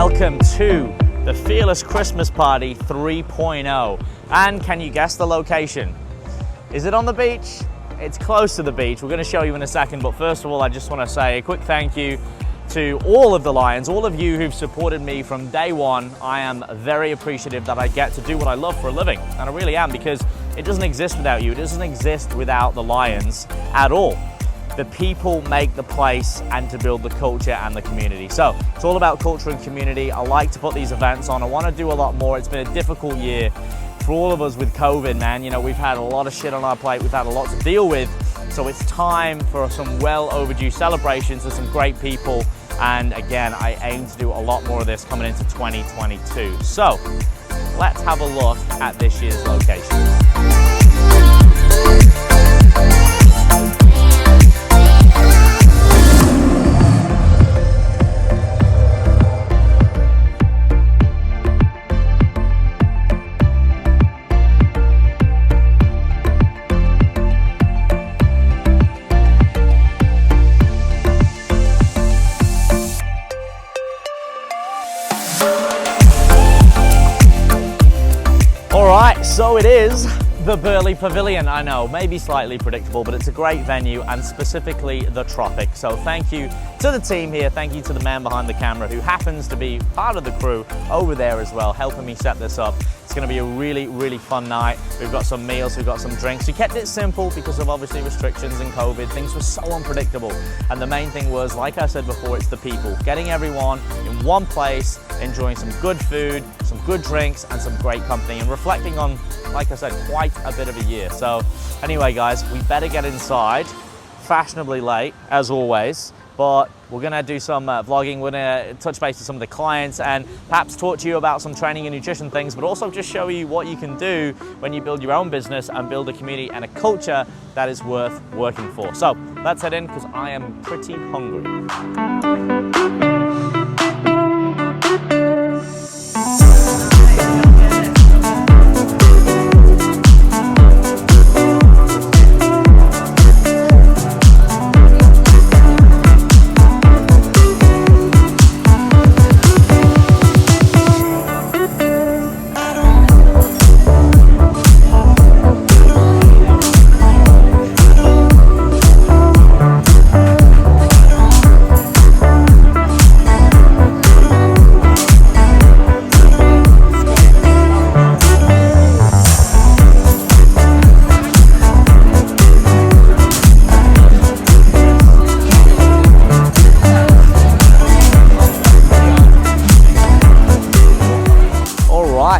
welcome to the Fearless Xmas Party 3.0. And can you guess the location? Is it on the beach? It's close to the beach. We're going to show you in a second, but first of all, I just want to say a quick thank you to all of the Lions, all of you who've supported me from day one. I am very appreciative that I get to do what I love for a living, and I really am, because it doesn't exist without you. It doesn't exist without the Lions at all. The people make the place and to build the culture and the community. So it's all about culture and community. I like to put these events on. I want to do a lot more. It's been a difficult year for all of us with COVID, man. You know, we've had a lot of shit on our plate. We've had a lot to deal with. So it's time for some well overdue celebrations with some great people. And again, I aim to do a lot more of this coming into 2022. So let's have a look at this year's location. So it is the Burley Pavilion. I know, maybe slightly predictable, but it's a great venue, and specifically the Tropic. So thank you to the team here. Thank you to the man behind the camera who happens to be part of the crew over there as well, helping me set this up. It's going to be a really, really fun night. We've got some meals, we've got some drinks. We kept it simple because of obviously restrictions and COVID. Things were so unpredictable. And the main thing was, like I said before, it's the people. Getting everyone in one place, enjoying some good food, some good drinks, and some great company, and reflecting on, like I said, quite a bit of a year. So anyway, guys, we better get inside. Fashionably late, as always. But we're gonna do some vlogging. We're gonna touch base with some of the clients and perhaps talk to you about some training and nutrition things, but also just show you what you can do when you build your own business and build a community and a culture that is worth working for. So let's head in, because I am pretty hungry.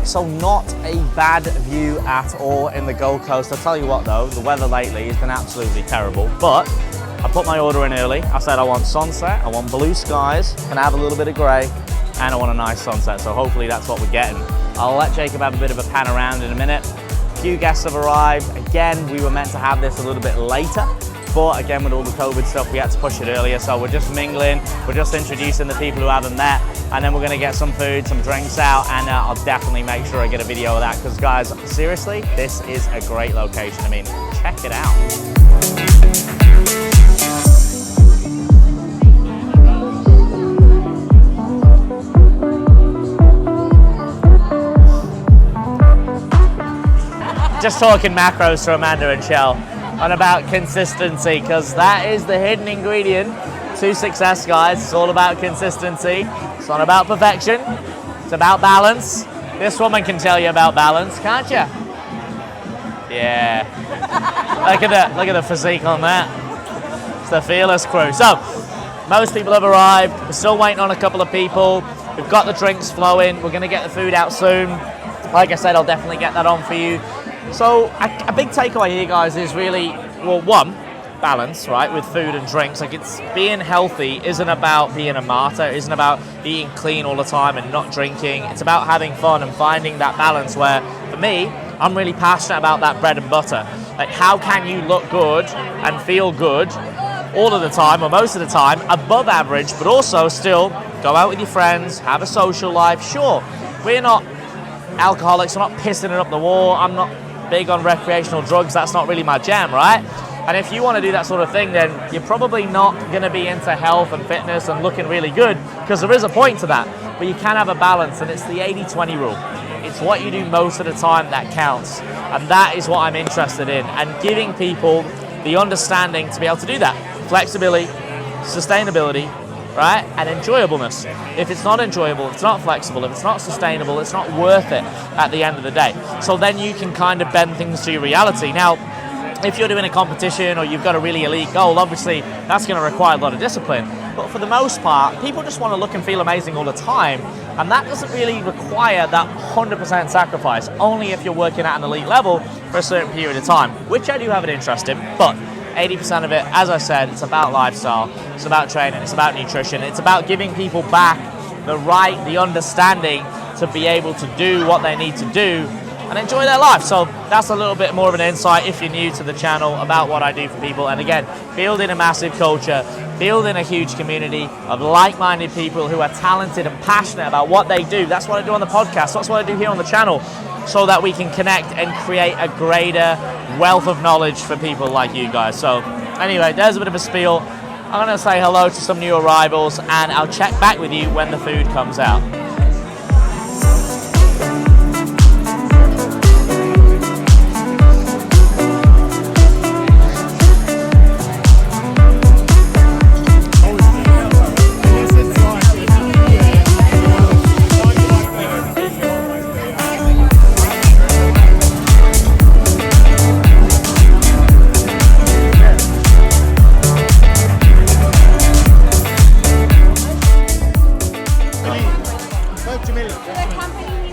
So not a bad view at all in the Gold Coast. I'll tell you what though, the weather lately has been absolutely terrible, but I put my order in early. I said I want sunset, I want blue skies, can I have a little bit of grey, and I want a nice sunset, so hopefully that's what we're getting. I'll let Jacob have a bit of a pan around in a minute. A few guests have arrived. Again, we were meant to have this a little bit later, but again, with all the COVID stuff, we had to push it earlier, so we're just mingling, we're just introducing the people who haven't met, and then we're gonna get some food, some drinks out, and I'll definitely make sure I get a video of that, because guys, seriously, this is a great location. I mean, check it out. Just talking macros to Amanda and Shell on about consistency, because that is the hidden ingredient to success, guys. It's all about consistency. It's not about perfection. It's about balance. This woman can tell you about balance, can't you? Yeah. Look at the physique on that. It's the Fearless crew. So, most people have arrived. We're still waiting on a couple of people. We've got the drinks flowing. We're gonna get the food out soon. Like I said, I'll definitely get that on for you. So a big takeaway here, guys, is really, well, one, balance, right, with food and drinks. Like, it's being healthy isn't about being a martyr, it isn't about eating clean all the time and not drinking. It's about having fun and finding that balance where, for me, I'm really passionate about that bread and butter. Like, how can you look good and feel good all of the time, or most of the time, above average, but also still go out with your friends, have a social life. Sure, we're not alcoholics, we're not pissing it up the wall. I'm not big on recreational drugs, that's not really my jam, right? And if you want to do that sort of thing, then you're probably not going to be into health and fitness and looking really good, because there is a point to that. But you can have a balance, and it's the 80-20 rule. It's what you do most of the time that counts. And that is what I'm interested in, and giving people the understanding to be able to do that. Flexibility, sustainability, right? And enjoyableness. If it's not enjoyable, if it's not flexible, if it's not sustainable, it's not worth it at the end of the day. So then you can kind of bend things to your reality. Now, if you're doing a competition or you've got a really elite goal, obviously that's going to require a lot of discipline. But for the most part, people just want to look and feel amazing all the time. And that doesn't really require that 100% sacrifice, only if you're working at an elite level for a certain period of time, which I do have an interest in. But 80% of it, as I said, it's about lifestyle, it's about training, it's about nutrition, it's about giving people back the understanding to be able to do what they need to do and enjoy their life. So that's a little bit more of an insight, if you're new to the channel, about what I do for people. And again, building a massive culture, building a huge community of like-minded people who are talented and passionate about what they do. That's what I do on the podcast, that's what I do here on the channel, so that we can connect and create a greater wealth of knowledge for people like you guys. So anyway, there's a bit of a spiel. I'm going to say hello to some new arrivals, and I'll check back with you when the food comes out.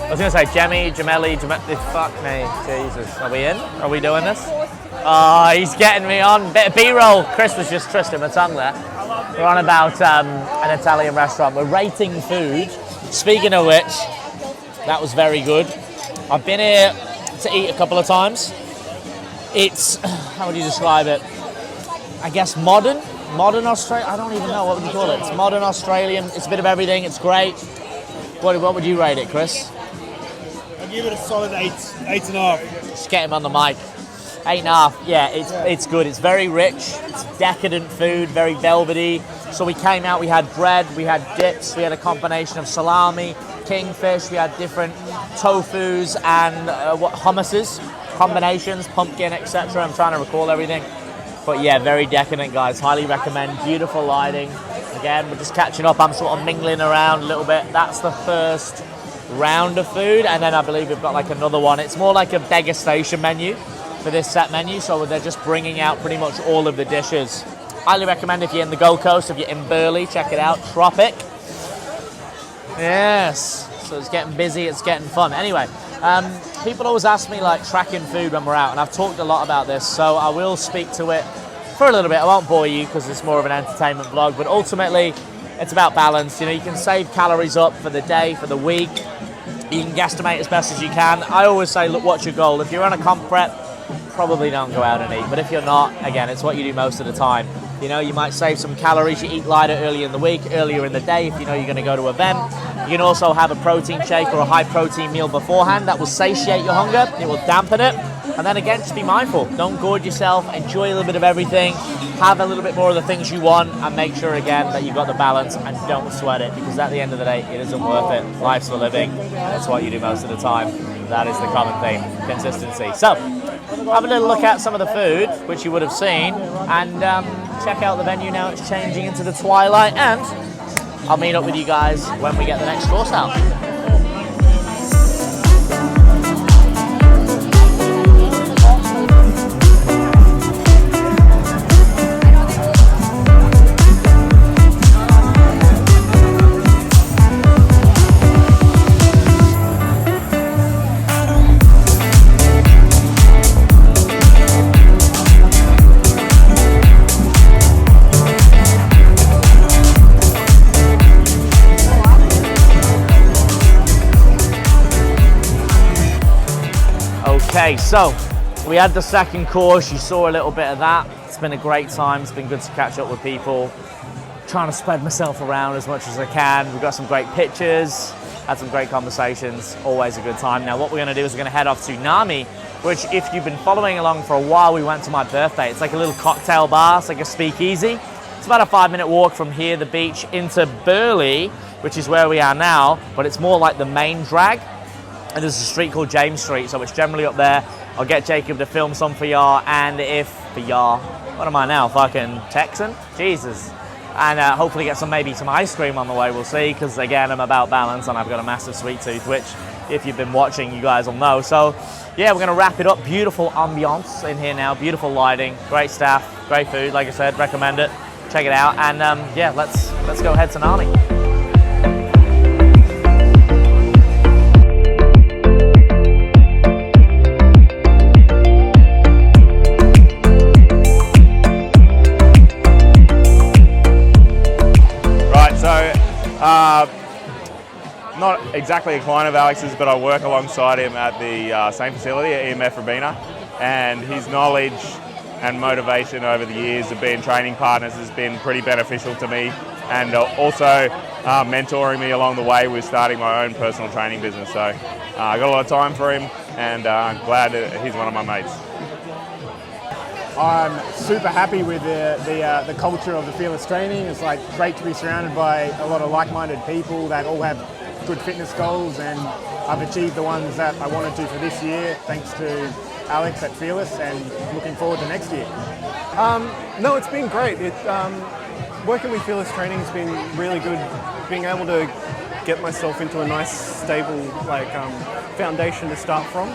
I was going to say Gemelli, fuck me, Jesus. Are we in? Are we doing this? Oh, he's getting me on. Bit of B-roll. Chris was just twisting my tongue there. We're on about an Italian restaurant. We're rating food. Speaking of which, that was very good. I've been here to eat a couple of times. It's, how would you describe it? I guess modern Australian. I don't even know, what would you call it? It's modern Australian. It's a bit of everything. It's great. What would you rate it, Chris? I'd give it a solid 8.5. Just get him on the mic. 8.5. Yeah, it's good. It's very rich. It's decadent food, very velvety. So we came out, we had bread, we had dips, we had a combination of salami, kingfish, we had different tofus and hummuses, combinations, pumpkin, etc. I'm trying to recall everything. But yeah, very decadent, guys. Highly recommend. Beautiful lighting. Again, we're just catching up. I'm sort of mingling around a little bit. That's the first round of food, and then I believe we've got like another one. It's more like a degustation menu for this set menu, so they're just bringing out pretty much all of the dishes. Highly recommend if you're in the Gold Coast, if you're in Burleigh, check it out. Tropic. Yes. So it's getting busy, it's getting fun. Anyway, people always ask me like tracking food when we're out, and I've talked a lot about this, so I will speak to it for a little bit. I won't bore you because it's more of an entertainment vlog, but ultimately it's about balance. You know, you can save calories up for the day, for the week. You can guesstimate as best as you can. I always say, look, what's your goal? If you're on a comp prep, probably don't go out and eat. But if you're not, again, it's what you do most of the time. You know, you might save some calories. You eat lighter earlier in the week, earlier in the day if you know you're going to go to an event. You can also have a protein shake or a high protein meal beforehand. That will satiate your hunger. It will dampen it. And then again, just be mindful. Don't gorge yourself. Enjoy a little bit of everything. Have a little bit more of the things you want, and make sure again that you've got the balance, and don't sweat it, because at the end of the day, it isn't worth it. Life's for living. That's what you do most of the time. That is the common theme. Consistency. So, have a little look at some of the food, which you would have seen, and check out the venue now. It's changing into the twilight, and I'll meet up with you guys when we get the next course out. Okay, so we had the second course. You saw a little bit of that. It's been a great time. It's been good to catch up with people. Trying to spread myself around as much as I can. We've got some great pictures, had some great conversations. Always a good time. Now what we're going to do is we're going to head off to Nami which if you've been following along for a while, we went to my birthday. It's like a little cocktail bar, it's like a speakeasy. It's about a 5-minute walk from here, the beach, into Burleigh, which is where we are now, but it's more like the main drag. And there's a street called James Street, so it's generally up there. I'll get Jacob to film some for y'all, and what am I now, fucking Texan? Jesus. And hopefully get maybe some ice cream on the way, we'll see, because again, I'm about balance and I've got a massive sweet tooth, which if you've been watching, you guys will know. So yeah, we're gonna wrap it up. Beautiful ambiance in here now, beautiful lighting, great staff, great food, like I said, recommend it. Check it out, and yeah, let's go head to Nami. Right, so not exactly a client of Alex's, but I work alongside him at the same facility at EMF Rabina, and his knowledge and motivation over the years of being training partners has been pretty beneficial to me, and also mentoring me along the way with starting my own personal training business. So I got a lot of time for him, and I'm glad that he's one of my mates. I'm super happy with the culture of the Fearless training. It's like great to be surrounded by a lot of like-minded people that all have good fitness goals, and I've achieved the ones that I wanted to for this year thanks to Alex at Fearless, and looking forward to next year. No, it's been great. Working with Fearless training has been really good. Being able to get myself into a nice, stable foundation to start from,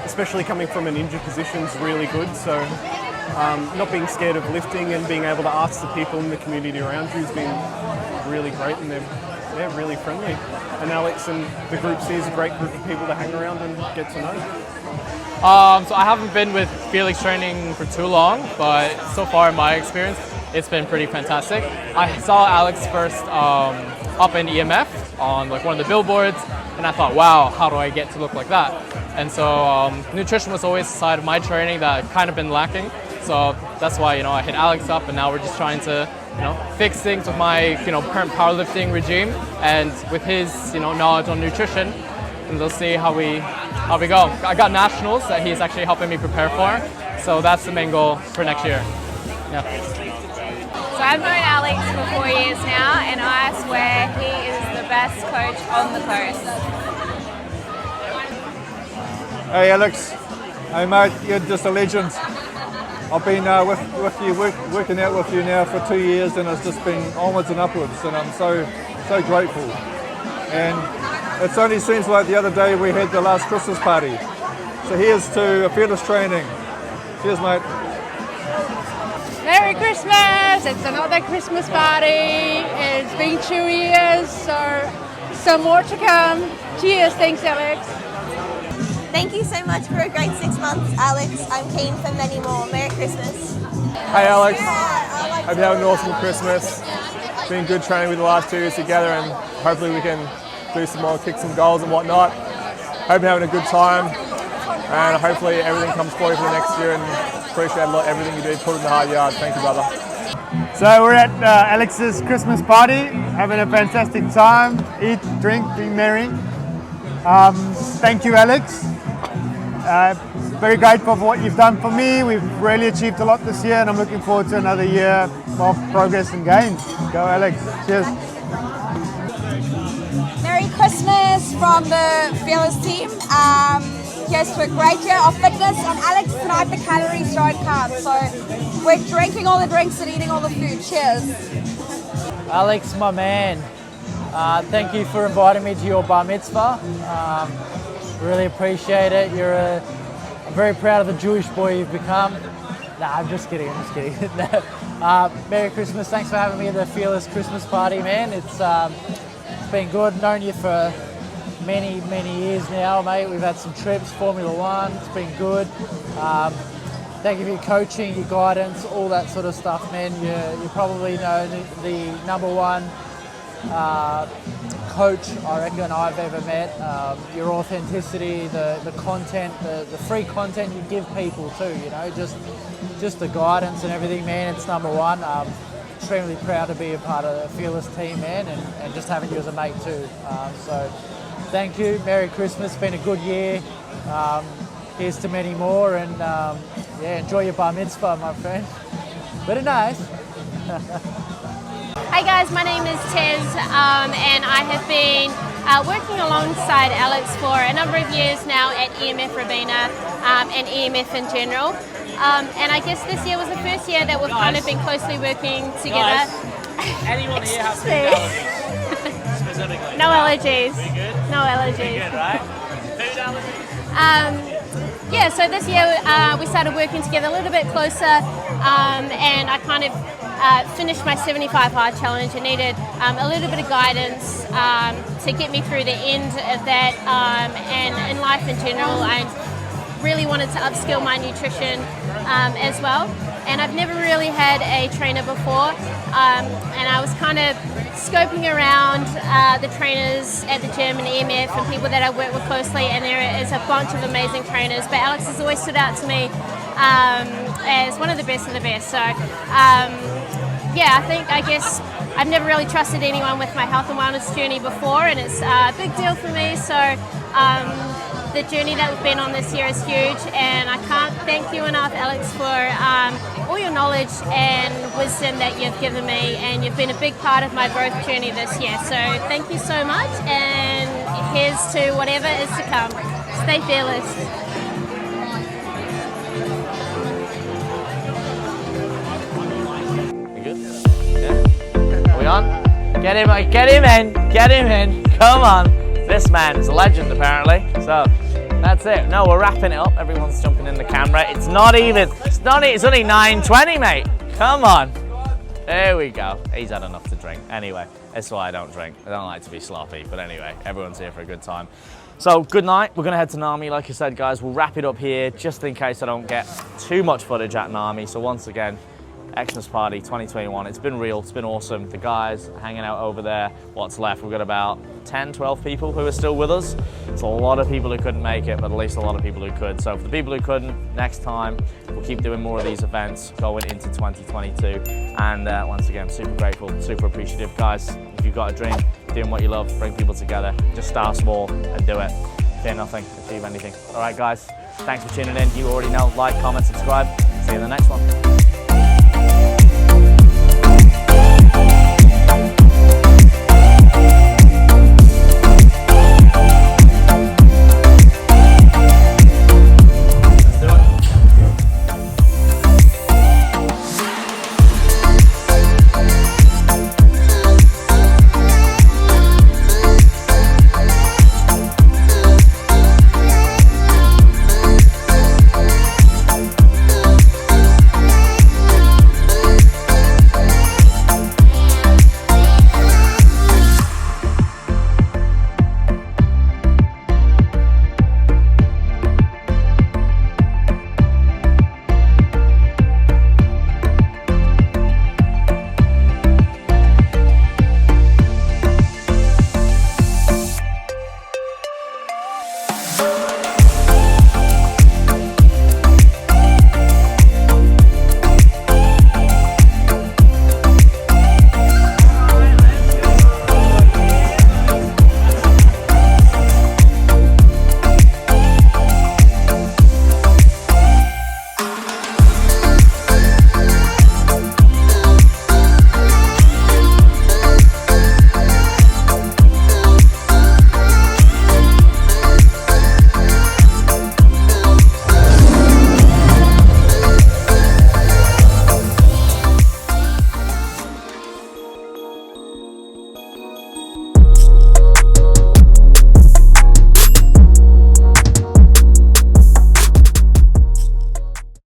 especially coming from an injured position, is really good. So not being scared of lifting and being able to ask the people in the community around you has been really great, and they're really friendly. And Alex and the group C is a great group of people to hang around and get to know. So I haven't been with Fearless training for too long, but so far in my experience, it's been pretty fantastic. I saw Alex first up in EMF on like one of the billboards, and I thought, wow, how do I get to look like that? And so nutrition was always a side of my training that I've kind of been lacking. So that's why, I hit Alex up, and now we're just trying to, fix things with my, current powerlifting regime, and with his, knowledge on nutrition, and we'll see how we go. I got nationals that he's actually helping me prepare for, so that's the main goal for next year. Yeah. So I've known Alex for 4 years now, and I swear he is the best coach on the coast. Hey Alex, hey mate, you're just a legend. I've been with you, working out with you now for 2 years, and it's just been onwards and upwards, and I'm so grateful. And it only seems like the other day we had the last Christmas party. So here's to Fearless training. Cheers mate. Merry Christmas! It's another Christmas party. It's been 2 years, so some more to come. Cheers, thanks Alex. Thank you so much for a great 6 months, Alex. I'm keen for many more. Merry Christmas. Hey Alex, hope you have an awesome Christmas. It's been good training with the last 2 years together, and hopefully we can do some more, kick some goals and whatnot. Hope you're having a good time, and hopefully everything comes for you for the next year, and appreciate a lot everything you do, put in the hard yard. Thank you, brother. So we're at Alex's Christmas party, having a fantastic time, eat, drink, be merry. Thank you, Alex. Very grateful for what you've done for me. We've really achieved a lot this year, and I'm looking forward to another year of progress and gains. Go Alex. Cheers. Merry Christmas from the Fearless team. Here's to a great year of fitness, and Alex tonight the calories don't count. So we're drinking all the drinks and eating all the food. Cheers. Alex, my man. Thank you for inviting me to your bar mitzvah. Really appreciate it. I'm very proud of the Jewish boy you've become. Nah, I'm just kidding. Merry Christmas. Thanks for having me at the Fearless Christmas party, man. It's been good. Known you for many years now, mate. We've had some trips, Formula One. It's been good. Thank you for your coaching, your guidance, all that sort of stuff, man. You probably know the number one coach I reckon I've ever met. Your authenticity, the content, the free content you give people too, just the guidance and everything, man, it's number one. Extremely proud to be a part of the Fearless team, man, and just having you as a mate too. So thank you, Merry Christmas, been a good year. here's to many more, and yeah, enjoy your bar mitzvah, my friend. Very nice. Hi guys, my name is Tez, and I have been working alongside Alex for a number of years now at EMF Rabina and EMF in general. And I guess this year was the first year that we've kind of been closely working together. Anyone here has food allergies? Specifically. No allergies. We good? No allergies. We good, right? Food allergies? Yeah, so this year we started working together a little bit closer, and I kind of finished my 75 hard challenge and needed a little bit of guidance to get me through the end of that, and in life in general. I really wanted to upskill my nutrition as well, and I've never really had a trainer before, and I was kind of scoping around the trainers at the gym and EMF and people that I work with closely, and there is a bunch of amazing trainers, but Alex has always stood out to me as one of the best of the best. So yeah, I guess I've never really trusted anyone with my health and wellness journey before, and it's a big deal for me. So the journey that we've been on this year is huge, and I can't thank you enough, Alex, for all your knowledge and wisdom that you've given me, and you've been a big part of my growth journey this year. So thank you so much, and here's to whatever is to come. Stay fearless. You good? Yeah. Are we on? Get him in. Come on. This man is a legend apparently. So that's it. No, we're wrapping it up. Everyone's jumping in the camera. It's only 9:20, mate. Come on. There we go. He's had enough to drink. Anyway, that's why I don't drink. I don't like to be sloppy. But anyway, everyone's here for a good time. So good night. We're gonna head to Nami. Like I said, guys, we'll wrap it up here just in case I don't get too much footage at Nami. So once again, Xmas Party 2021. It's been real, it's been awesome. The guys hanging out over there, what's left, we've got about 10, 12 people who are still with us. It's a lot of people who couldn't make it, but at least a lot of people who could. So for the people who couldn't, next time, we'll keep doing more of these events going into 2022. And once again, super grateful, super appreciative. Guys, if you've got a dream, doing what you love, bring people together, just start small and do it. Fear nothing, achieve anything. All right, guys, thanks for tuning in. You already know, like, comment, subscribe. See you in the next one.